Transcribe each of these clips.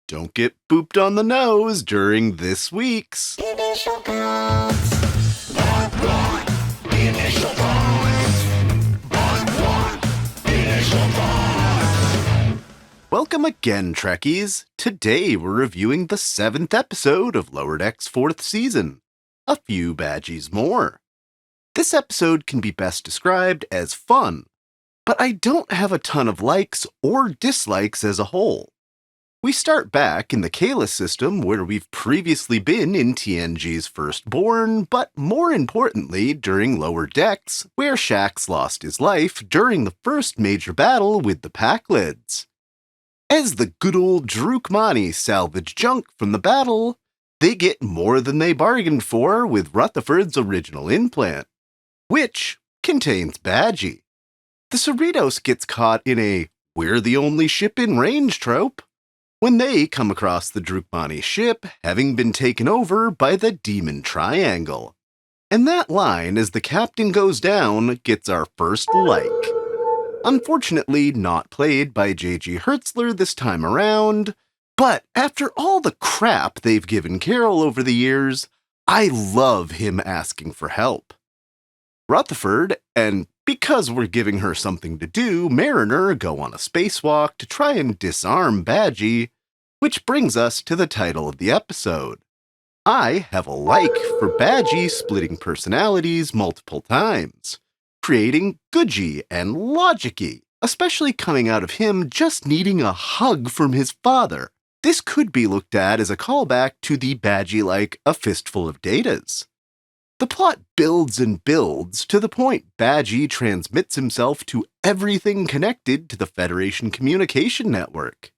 Don't get booped on the nose during this week's Initial counts. Part one. Initial counts. Part one. Initial counts. Welcome again, Trekkies. Today we're reviewing the 7th episode of Lower Deck's 4th season, A Few Badgeys More. This episode can be best described as fun, but I don't have a ton of likes or dislikes as a whole. We start back in the Kalis system where we've previously been in TNG's Firstborn, but more importantly during Lower Decks, where Shax lost his life during the first major battle with the Packlids. As the good old Drukmani salvage junk from the battle, they get more than they bargained for with Rutherford's original implant, which contains Badgey. The Cerritos gets caught in a "we're the only ship in range" trope when they come across the Drukmani ship having been taken over by the Demon Triangle. And that line as the captain goes down gets our first like. Unfortunately not played by J.G. Hertzler this time around, but after all the crap they've given Carol over the years, I love him asking for help. Rutherford, and because we're giving her something to do, Mariner go on a spacewalk to try and disarm Badgey, which brings us to the title of the episode. I have a like for Badgey splitting personalities multiple times, creating Goodgy and Logicy, especially coming out of him just needing a hug from his father. This could be looked at as a callback to the Badgey-like A Fistful of Datas. The plot builds and builds to the point Badgey transmits himself to everything connected to the Federation communication network.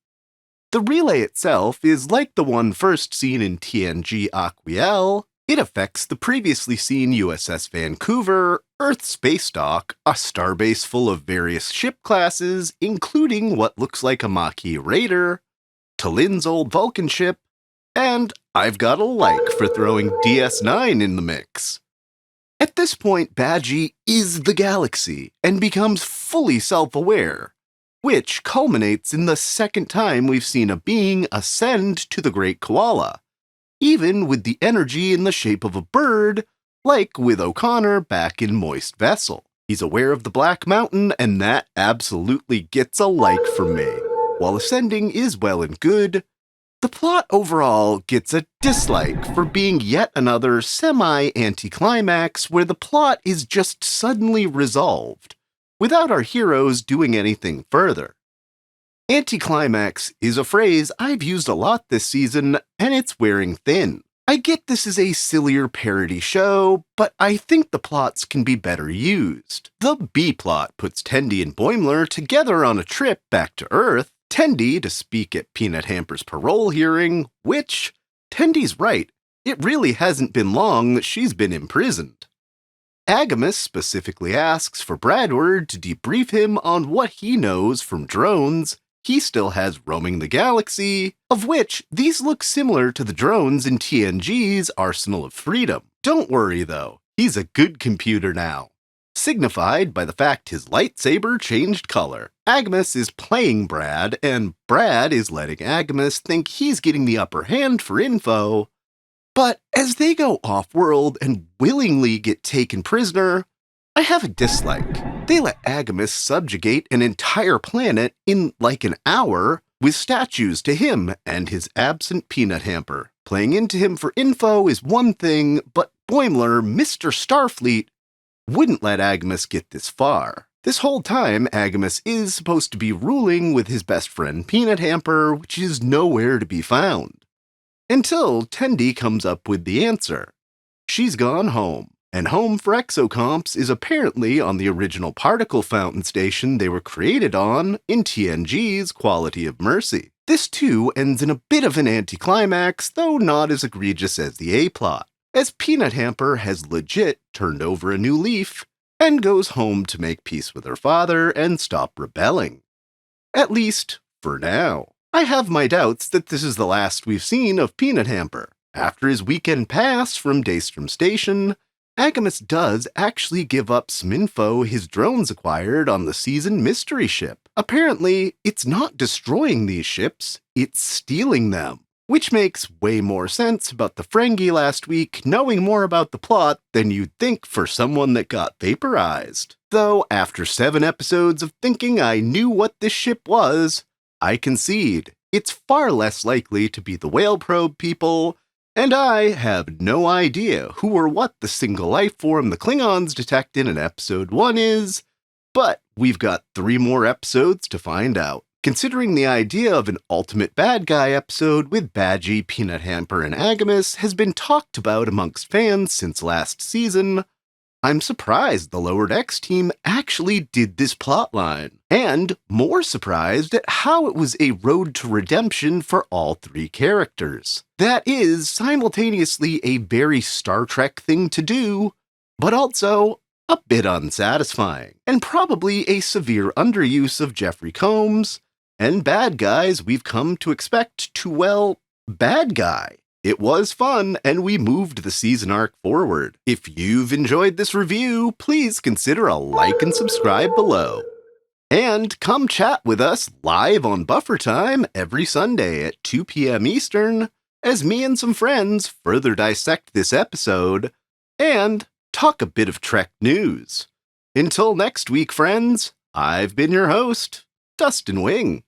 The relay itself is like the one first seen in TNG Aquiel. It affects the previously seen USS Vancouver, Earth Space Dock, a starbase full of various ship classes, including what looks like a Maquis Raider, Talin's old Vulcan ship, and I've got a like for throwing DS9 in the mix. At this point, Badgey is the galaxy and becomes fully self-aware, which culminates in the second time we've seen a being ascend to the Great Koala, even with the energy in the shape of a bird, like with O'Connor back in Moist Vessel. He's aware of the Black Mountain, and that absolutely gets a like from me. While ascending is well and good, the plot overall gets a dislike for being yet another semi-anticlimax where the plot is just suddenly resolved, without our heroes doing anything further. Anticlimax is a phrase I've used a lot this season, and it's wearing thin. I get this is a sillier parody show, but I think the plots can be better used. The B-plot puts Tendi and Boimler together on a trip back to Earth, Tendi to speak at Peanut Hamper's parole hearing, which, Tendi's right, it really hasn't been long that she's been imprisoned. Agamus specifically asks for Bradward to debrief him on what he knows from drones he still has roaming the galaxy, of which these look similar to the drones in TNG's Arsenal of Freedom. Don't worry though, he's a good computer now, signified by the fact his lightsaber changed color. Agamus is playing Brad, and Brad is letting Agamus think he's getting the upper hand for info, but as they go off-world and willingly get taken prisoner, I have a dislike. They let Agamus subjugate an entire planet in like an hour with statues to him and his absent Peanut Hamper. Playing into him for info is one thing, but Boimler, Mr. Starfleet, wouldn't let Agamus get this far. This whole time, Agamus is supposed to be ruling with his best friend Peanut Hamper, which is nowhere to be found. Until Tendi comes up with the answer. She's gone home, and home for exocomps is apparently on the original particle fountain station they were created on in TNG's Quality of Mercy. This too ends in a bit of an anticlimax, though not as egregious as the A-plot, as Peanut Hamper has legit turned over a new leaf and goes home to make peace with her father and stop rebelling. At least, for now. I have my doubts that this is the last we've seen of Peanut Hamper. After his weekend pass from Daystrom Station, Agamus does actually give up some info his drones acquired on the seasoned mystery ship. Apparently, it's not destroying these ships, it's stealing them. Which makes way more sense about the Ferengi last week knowing more about the plot than you'd think for someone that got vaporized. Though, after 7 episodes of thinking I knew what this ship was, I concede it's far less likely to be the whale probe people, and I have no idea who or what the single life form the Klingons detected in episode 1 is, but we've got 3 more episodes to find out. Considering the idea of an ultimate bad guy episode with Badgey, Peanut Hamper, and Agamus has been talked about amongst fans since last season, I'm surprised the Lower Decks team actually did this plotline, and more surprised at how it was a road to redemption for all 3 characters. That is simultaneously a very Star Trek thing to do, but also a bit unsatisfying, and probably a severe underuse of Jeffrey Combs, and bad guys we've come to expect to, well, bad guy. It was fun, and we moved the season arc forward. If you've enjoyed this review, please consider a like and subscribe below. And come chat with us live on Buffer Time every Sunday at 2 p.m. Eastern, as me and some friends further dissect this episode, and talk a bit of Trek news. Until next week, friends, I've been your host, Dustin Wing.